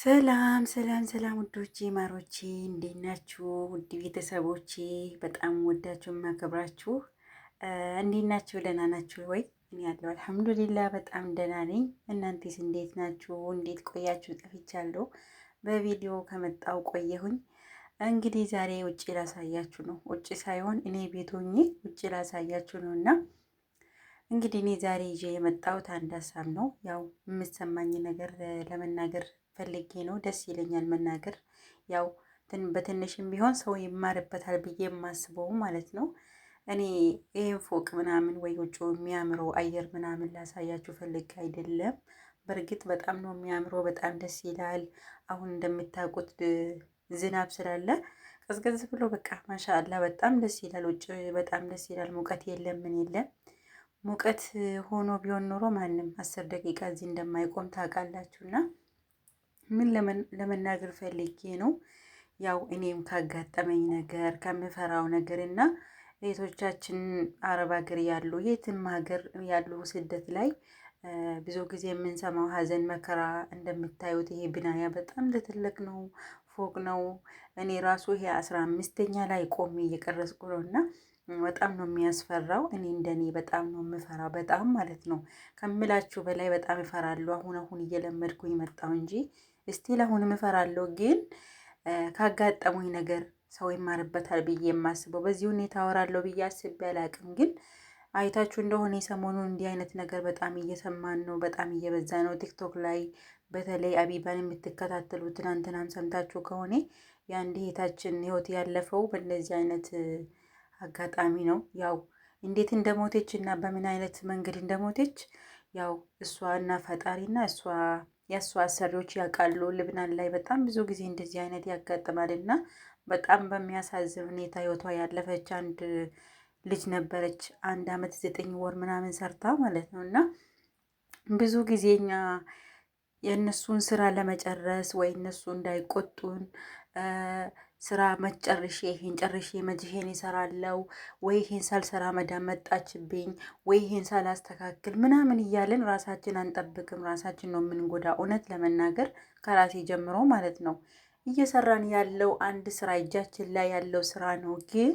ሰላም ሰላም ሰላም ውዶቼ ማሮቼ እንዴት ናችሁ? ውድ ቤተሰቦቼ በጣም ወዳችሁ የማከብራችሁ እንዴት ናችሁ? ደህና ናችሁ ወይ? እኔ ያለው አልሐምዱሊላ በጣም ደህና ነኝ። እናንተስ እንዴት ናችሁ? እንዴት ቆያችሁ? ጠፍቻለሁ። በቪዲዮ ከመጣው ቆየሁኝ። እንግዲህ ዛሬ ውጭ ላሳያችሁ ነው። ውጭ ሳይሆን እኔ ቤት ሆኜ ውጭ ላሳያችሁ ነው እና እንግዲህ እኔ ዛሬ ይዤ የመጣሁት አንድ ሀሳብ ነው። ያው የምሰማኝ ነገር ለመናገር ፈልጌ ነው። ደስ ይለኛል መናገር። ያው በትንሽም ቢሆን ሰው ይማርበታል ብዬ የማስበው ማለት ነው። እኔ ይህን ፎቅ ምናምን ወይ ውጭ የሚያምረው አየር ምናምን ላሳያችሁ ፈልጌ አይደለም። በእርግጥ በጣም ነው የሚያምረው፣ በጣም ደስ ይላል። አሁን እንደምታውቁት ዝናብ ስላለ ቀዝቀዝ ብሎ በቃ ማሻአላ በጣም ደስ ይላል። ውጭ በጣም ደስ ይላል። ሙቀት የለም ምን የለም። ሙቀት ሆኖ ቢሆን ኖሮ ማንም 10 ደቂቃ እዚህ እንደማይቆም ታውቃላችሁና ምን ለመናገር ፈልጌ ነው። ያው እኔም ካጋጠመኝ ነገር ከምፈራው ነገር እና እህቶቻችን አረብ ሀገር ያሉ የትም ሀገር ያሉ ስደት ላይ ብዙ ጊዜ የምንሰማው ሀዘን መከራ፣ እንደምታዩት ይሄ ብናያ በጣም ትልቅ ነው፣ ፎቅ ነው። እኔ ራሱ ይሄ 15ኛ ላይ ቆሜ እየቀረጽኩ ነው እና በጣም ነው የሚያስፈራው። እኔ እንደኔ በጣም ነው የምፈራው፣ በጣም ማለት ነው ከምላችሁ በላይ በጣም እፈራለሁ። አሁን እየለመድኩኝ መጣሁ እንጂ እስቲል አሁንም እፈራለሁ። ግን ካጋጠሙኝ ነገር ሰው ይማርበታል ብዬ የማስበው በዚህ ሁኔታ አወራለሁ ብዬ አስቤ አላቅም። ግን አይታችሁ እንደሆነ የሰሞኑን እንዲህ አይነት ነገር በጣም እየሰማን ነው፣ በጣም እየበዛ ነው። ቲክቶክ ላይ በተለይ አቢባን የምትከታተሉ ትናንትናም ሰምታችሁ ከሆነ የአንድ እህታችን ህይወት ያለፈው በእንደዚህ አይነት አጋጣሚ ነው። ያው እንዴት እንደሞተች እና በምን አይነት መንገድ እንደሞተች ያው እሷ እና ፈጣሪና የእሷ አሰሪዎች ያውቃሉ። ልብናን ላይ በጣም ብዙ ጊዜ እንደዚህ አይነት ያጋጥማል እና በጣም በሚያሳዝን ሁኔታ ህይወቷ ያለፈች አንድ ልጅ ነበረች። 1 ዓመት 9 ወር ምናምን ሰርታ ማለት ነው እና ብዙ ጊዜ እኛ የእነሱን ስራ ለመጨረስ ወይ እነሱ እንዳይቆጡን ስራ መጨረሻ ይሄን ጨርሼ መጅሄን ይሰራለው ወይ ይሄን ሳልሰራ መዳም መጣችብኝ ወይ ይሄን ሳላስተካክል ምናምን እያልን ራሳችን አንጠብቅም። ራሳችን ነው የምንጎዳ። እውነት ለመናገር ከራሴ ጀምሮ ማለት ነው። እየሰራን ያለው አንድ ስራ እጃችን ላይ ያለው ስራ ነው ግን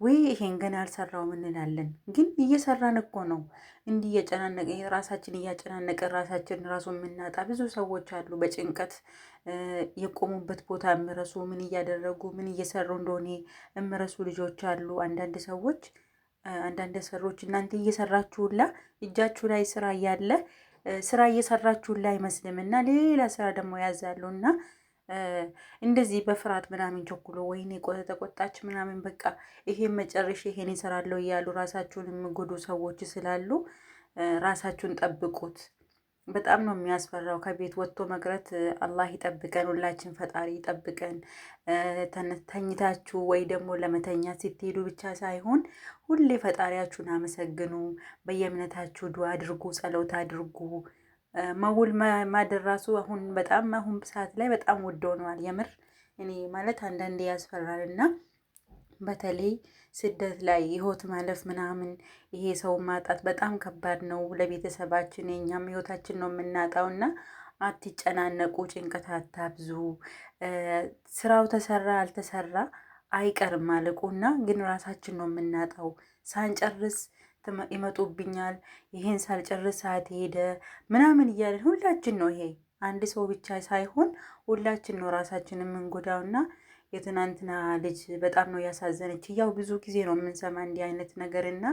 ወይ ይሄን ገና አልሰራውም እንላለን። ግን እየሰራን እኮ ነው። እንዲህ እየጨናነቀ ራሳችን እያጨናነቀ ራሳችን ራሱ የምናጣ ብዙ ሰዎች አሉ። በጭንቀት የቆሙበት ቦታ እምረሱ ምን እያደረጉ ምን እየሰሩ እንደሆነ እምረሱ ልጆች አሉ። አንዳንድ ሰዎች አንዳንድ ሰሮች እናንተ እየሰራችሁላ እጃችሁ ላይ ስራ እያለ ስራ እየሰራችሁላ አይመስልም እና ሌላ ስራ ደግሞ ያዛሉ እና እንደዚህ በፍርሃት ምናምን ቸኩሎ ወይኔ ተቆጣች ምናምን በቃ ይሄን መጨረሻ ይሄን ይሰራለሁ እያሉ ራሳችሁን የሚጎዱ ሰዎች ስላሉ ራሳችሁን ጠብቁት። በጣም ነው የሚያስፈራው። ከቤት ወጥቶ መቅረት አላህ ይጠብቀን፣ ሁላችን ፈጣሪ ይጠብቀን። ተኝታችሁ ወይ ደግሞ ለመተኛት ስትሄዱ ብቻ ሳይሆን ሁሌ ፈጣሪያችሁን አመሰግኑ። በየእምነታችሁ ዱዓ አድርጉ፣ ጸሎት አድርጉ። መውል ማደር ራሱ አሁን ሰዓት ላይ በጣም ውድ ሆኗል። የምር እኔ ማለት አንዳንዴ ያስፈራል እና በተለይ ስደት ላይ ህይወት ማለፍ ምናምን ይሄ ሰው ማጣት በጣም ከባድ ነው ለቤተሰባችን። የኛም ህይወታችን ነው የምናጣው እና አትጨናነቁ፣ ጭንቀት አታብዙ። ስራው ተሰራ አልተሰራ አይቀርም ማለቁና ግን ራሳችን ነው የምናጣው ሳንጨርስ ይመጡብኛል። ይሄን ሳልጨርስ ሰዓት ሄደ ምናምን እያለን ሁላችን ነው። ይሄ አንድ ሰው ብቻ ሳይሆን ሁላችን ነው ራሳችን የምንጎዳውና የትናንትና ልጅ በጣም ነው ያሳዘነች። ያው ብዙ ጊዜ ነው የምንሰማ እንዲህ አይነት ነገርና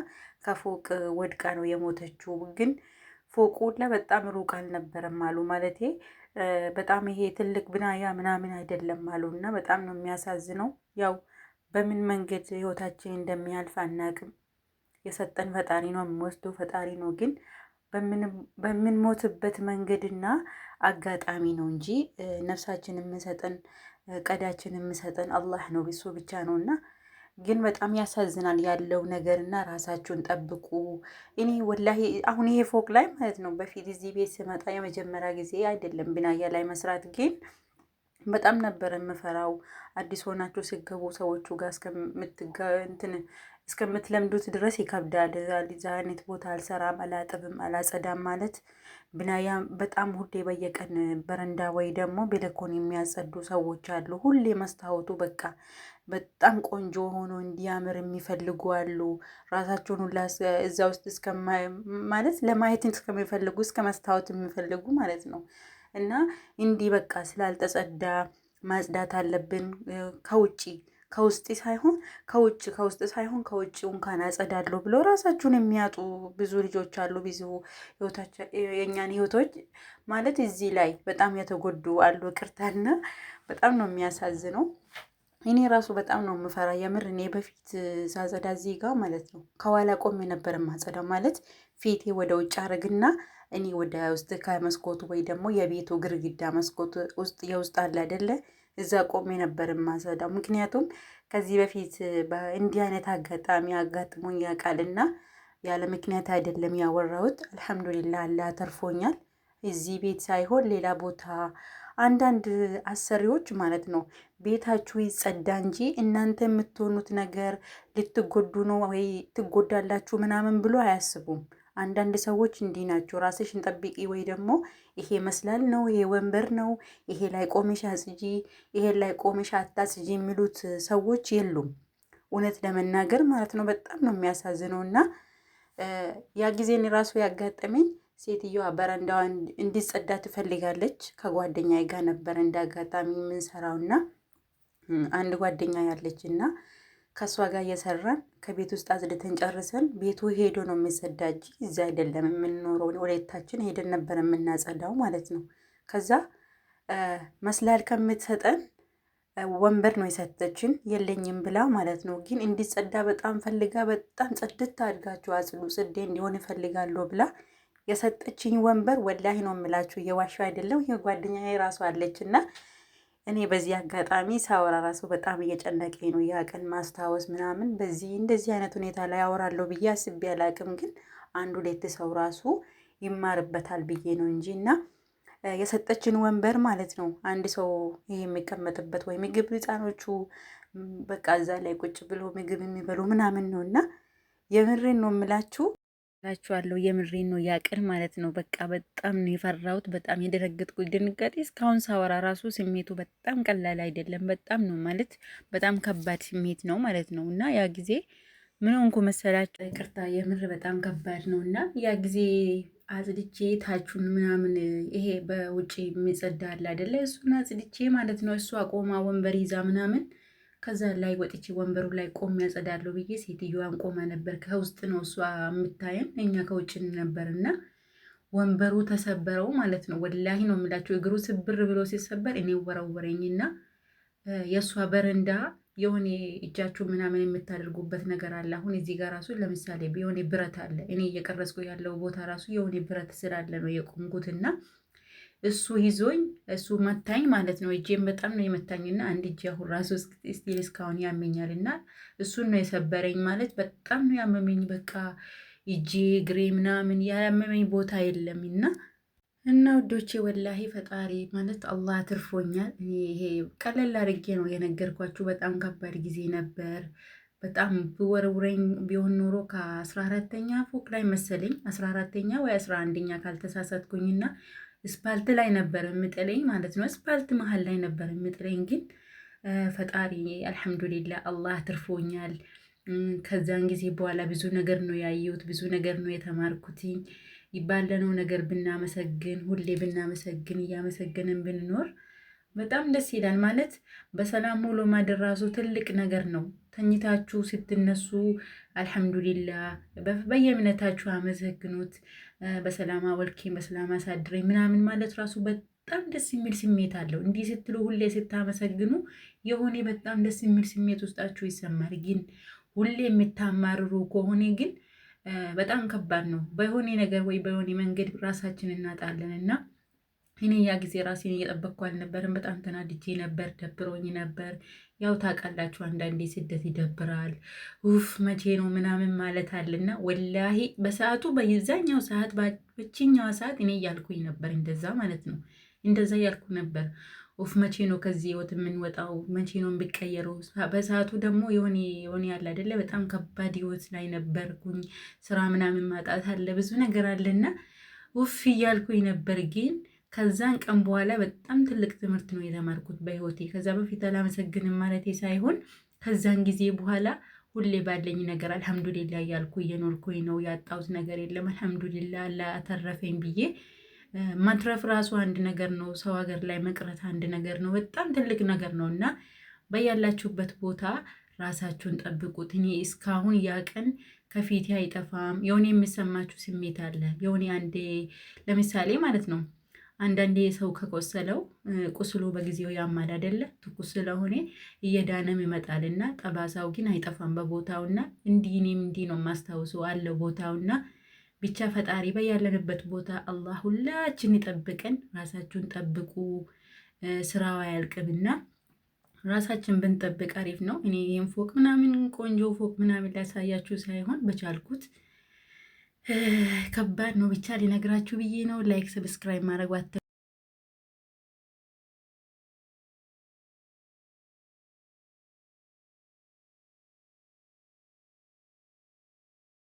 ከፎቅ ወድቃ ነው የሞተችው። ግን ፎቁ በጣም ሩቅ አልነበረም አሉ። ማለቴ በጣም ይሄ ትልቅ ብናያ ምናምን አይደለም አሉ እና በጣም ነው የሚያሳዝነው። ያው በምን መንገድ ህይወታችን እንደሚያልፍ አናቅም። የሰጠን ፈጣሪ ነው፣ የሚወስደው ፈጣሪ ነው። ግን በምንሞትበት መንገድና አጋጣሚ ነው እንጂ ነፍሳችን የምሰጠን ቀዳችን የምሰጠን አላህ ነው፣ እሱ ብቻ ነው። እና ግን በጣም ያሳዝናል ያለው ነገርና ራሳችሁን ጠብቁ። እኔ ወላሂ አሁን ይሄ ፎቅ ላይ ማለት ነው በፊት እዚህ ቤት ስመጣ የመጀመሪያ ጊዜ አይደለም ብናያ ላይ መስራት። ግን በጣም ነበር የምፈራው። አዲስ ሆናችሁ ሲገቡ ሰዎቹ ጋር እስከምትለምዱት ድረስ ይከብዳል። እዛ አይነት ቦታ አልሰራም፣ አላጥብም፣ አላጸዳም ማለት ብናያ በጣም ሁሌ በየቀን በረንዳ ወይ ደግሞ ቤለኮን የሚያጸዱ ሰዎች አሉ። ሁሌ መስታወቱ በቃ በጣም ቆንጆ ሆኖ እንዲያምር የሚፈልጉ አሉ። ራሳቸውን ሁላ እዛ ውስጥ ማለት ለማየት እስከሚፈልጉ እስከ መስታወት የሚፈልጉ ማለት ነው። እና እንዲህ በቃ ስላልተጸዳ ማጽዳት አለብን። ከውስጥ ሳይሆን ከውጭ እንኳን አጸዳለሁ ብሎ ራሳችሁን የሚያጡ ብዙ ልጆች አሉ። ብዙ የእኛን ህይወቶች ማለት እዚህ ላይ በጣም የተጎዱ አሉ። ቅርታና በጣም ነው የሚያሳዝነው። እኔ ራሱ በጣም ነው የምፈራ የምር። እኔ በፊት ሳጸዳ እዚህ ጋር ማለት ነው ከኋላ ቆሜ ነበር የማጸዳው። ማለት ፊቴ ወደ ውጭ አረግና እኔ ወደ ውስጥ ከመስኮቱ ወይ ደግሞ የቤቱ ግርግዳ መስኮት ውስጥ የውስጥ አለ አይደለ፣ እዛ ቆሜ ነበር የማጸዳው። ምክንያቱም ከዚህ በፊት እንዲህ አይነት አጋጣሚ አጋጥሞኝ ያውቃልና ያለ ምክንያት አይደለም ያወራሁት። አልሐምዱሊላህ አላህ ተርፎኛል። እዚህ ቤት ሳይሆን ሌላ ቦታ አንዳንድ አሰሪዎች ማለት ነው ቤታችሁ ይጸዳ እንጂ እናንተ የምትሆኑት ነገር ልትጎዱ ነው ወይ ትጎዳላችሁ ምናምን ብሎ አያስቡም። አንዳንድ ሰዎች እንዲህ ናቸው። ራስሽን ጠብቂ ወይ ደግሞ ይሄ መስላል ነው፣ ይሄ ወንበር ነው፣ ይሄ ላይ ቆመሽ አጽጂ፣ ይሄ ላይ ቆመሽ አታጽጂ የሚሉት ሰዎች የሉም። እውነት ለመናገር ማለት ነው በጣም ነው የሚያሳዝነው። እና ያ ጊዜን ራሱ ያጋጠመኝ ሴትዮዋ በረንዳዋ እንዲጸዳ ትፈልጋለች። ከጓደኛ ጋር ነበር እንደ አጋጣሚ የምንሰራው እና አንድ ጓደኛ ያለች እና ከእሷ ጋር እየሰራን ከቤት ውስጥ አጽድተን ጨርሰን ቤቱ ሄዶ ነው የሚጸዳጅ እዛ አይደለም የምንኖረው። ወደታችን ሄደን ነበር የምናጸዳው ማለት ነው። ከዛ መስላል ከምትሰጠን ወንበር ነው የሰጠችን የለኝም ብላ ማለት ነው። ግን እንዲጸዳ በጣም ፈልጋ በጣም ጽድት አድርጋችሁ አጽዱ፣ ጽዴ እንዲሆን እፈልጋለሁ ብላ የሰጠችኝ ወንበር ወላሂ ነው የምላችሁ፣ እየዋሻ አይደለም። ይሄ ጓደኛዬ ራሱ አለች እና እኔ በዚህ አጋጣሚ ሳወራ ራሱ በጣም እየጨነቀኝ ነው። ያ ቀን ማስታወስ ምናምን እንደዚህ አይነት ሁኔታ ላይ አወራለሁ ብዬ አስቤ አላቅም። ግን አንድ ሁለት ሰው ራሱ ይማርበታል ብዬ ነው እንጂ እና የሰጠችን ወንበር ማለት ነው አንድ ሰው ይሄ የሚቀመጥበት ወይ ምግብ ህፃኖቹ በቃ እዛ ላይ ቁጭ ብሎ ምግብ የሚበሉ ምናምን ነው እና የምሬን ነው የምላችሁ ላችኋለሁ የምሬን ነው ያቅን ማለት ነው። በቃ በጣም ነው የፈራሁት፣ በጣም የደረገጥኩት ድንጋጤ እስካሁን ሳወራ ራሱ ስሜቱ በጣም ቀላል አይደለም። በጣም ነው ማለት በጣም ከባድ ስሜት ነው ማለት ነው። እና ያ ጊዜ ምን ሆንኩ መሰላችሁ? ይቅርታ የምር በጣም ከባድ ነው። እና ያ ጊዜ አጽድቼ ታቹን ምናምን ይሄ በውጭ የሚጸዳ አለ አይደለ? እሱን አጽድቼ ማለት ነው። እሱ አቆማ ወንበር ይዛ ምናምን ከዛ ላይ ወጥቼ ወንበሩ ላይ ቆም ያጸዳለሁ ብዬ ሴትዮዋን ቆማ ነበር። ከውስጥ ነው እሷ የምታየን፣ እኛ ከውጭ ነበር። እና ወንበሩ ተሰበረው ማለት ነው። ወላሂ ነው የምላቸው። እግሩ ስብር ብሎ ሲሰበር እኔ ወረወረኝና የእሷ በረንዳ የሆነ እጃችሁ ምናምን የምታደርጉበት ነገር አለ። አሁን እዚህ ጋር ራሱ ለምሳሌ የሆነ ብረት አለ። እኔ እየቀረጽኩ ያለው ቦታ ራሱ የሆነ ብረት ስላለ ነው የቆምኩትና እሱ ይዞኝ እሱ መታኝ ማለት ነው። እጄን በጣም ነው የመታኝና አንድ እጄ አሁን ራሱ ስቲል እስካሁን ያመኛል። እና እሱን ነው የሰበረኝ ማለት በጣም ነው ያመመኝ። በቃ እጄ እግሬ ምናምን ያመመኝ ቦታ የለም። እና ውዶቼ ወላሂ ፈጣሪ ማለት አላህ አትርፎኛል። ይሄ ቀለል አድርጌ ነው የነገርኳችሁ። በጣም ከባድ ጊዜ ነበር። በጣም ብወረውረኝ ቢሆን ኖሮ ከ14ተኛ ፎቅ ላይ መሰለኝ 14ተኛ ወይ 11ኛ ካልተሳሳትኩኝና ስፓልት ላይ ነበር የምጥለኝ ማለት ነው። ስፓልት መሀል ላይ ነበር የምጥለኝ። ግን ፈጣሪ አልሐምዱሊላ አላህ ትርፎኛል። ከዛን ጊዜ በኋላ ብዙ ነገር ነው ያየሁት፣ ብዙ ነገር ነው የተማርኩት። ባለነው ነገር ብናመሰግን፣ ሁሌ ብናመሰግን፣ እያመሰገንን ብንኖር በጣም ደስ ይላል። ማለት በሰላም ውሎ ማደር ራሱ ትልቅ ነገር ነው። ተኝታችሁ ስትነሱ አልሐምዱሊላ፣ በየእምነታችሁ አመሰግኑት። በሰላም አወልኪኝ፣ በሰላም አሳድረኝ ምናምን ማለት ራሱ በጣም ደስ የሚል ስሜት አለው። እንዲህ ስትሉ ሁሌ ስታመሰግኑ የሆነ በጣም ደስ የሚል ስሜት ውስጣችሁ ይሰማል። ግን ሁሌ የምታማርሩ ከሆነ ግን በጣም ከባድ ነው። በሆነ ነገር ወይ በሆነ መንገድ ራሳችን እናጣለን እና እኔ ያ ጊዜ ራሴን እየጠበቅኩ አልነበርም። በጣም ተናድጄ ነበር፣ ደብሮኝ ነበር። ያው ታውቃላችሁ አንዳንዴ ስደት ይደብራል። ውፍ መቼ ነው ምናምን ማለት አለና ወላሂ በሰዓቱ በዛኛው ሰዓት በችኛዋ ሰዓት እኔ እያልኩኝ ነበር እንደዛ ማለት ነው። እንደዛ እያልኩ ነበር። ኡፍ መቼ ነው ከዚህ ህይወት የምንወጣው? መቼ ነው የሚቀየረው? በሰዓቱ ደግሞ የሆነ ያለ አይደለ በጣም ከባድ ህይወት ላይ ነበርኩኝ። ስራ ምናምን ማጣት አለ፣ ብዙ ነገር አለና ውፍ እያልኩኝ ነበር። ግን ከዛን ቀን በኋላ በጣም ትልቅ ትምህርት ነው የተማርኩት በህይወቴ። ከዛ በፊት አላመሰግንም ማለቴ ሳይሆን ከዛን ጊዜ በኋላ ሁሌ ባለኝ ነገር አልሐምዱሊላ እያልኩ እየኖርኩኝ ነው። ያጣሁት ነገር የለም አልሐምዱሊላ ላተረፈኝ ብዬ ማትረፍ ራሱ አንድ ነገር ነው። ሰው ሀገር ላይ መቅረት አንድ ነገር ነው፣ በጣም ትልቅ ነገር ነው። እና በያላችሁበት ቦታ ራሳችሁን ጠብቁት። እኔ እስካሁን ያ ቀን ከፊቴ አይጠፋም። የሆነ የሚሰማችሁ ስሜት አለ። የሆነ አንዴ ለምሳሌ ማለት ነው አንዳንዴ ሰው ከቆሰለው ቁስሉ በጊዜው ያማል አይደለ? ትኩስ ስለሆነ እየዳነም ይመጣልና ጠባሳው ግን አይጠፋም በቦታውና እንዲህ እኔም እንዲህ ነው የማስታውሰው አለው ቦታውና ብቻ ፈጣሪ በያለንበት ቦታ አላህ ሁላችን ይጠብቀን። ራሳችሁን ጠብቁ። ስራው አያልቅምና ራሳችን ብንጠብቅ አሪፍ ነው። እኔ ይህን ፎቅ ምናምን ቆንጆ ፎቅ ምናምን ላሳያችሁ ሳይሆን በቻልኩት ከባድ ነው ብቻ ሊነግራችሁ ብዬ ነው። ላይክ ሰብስክራይብ ማድረግ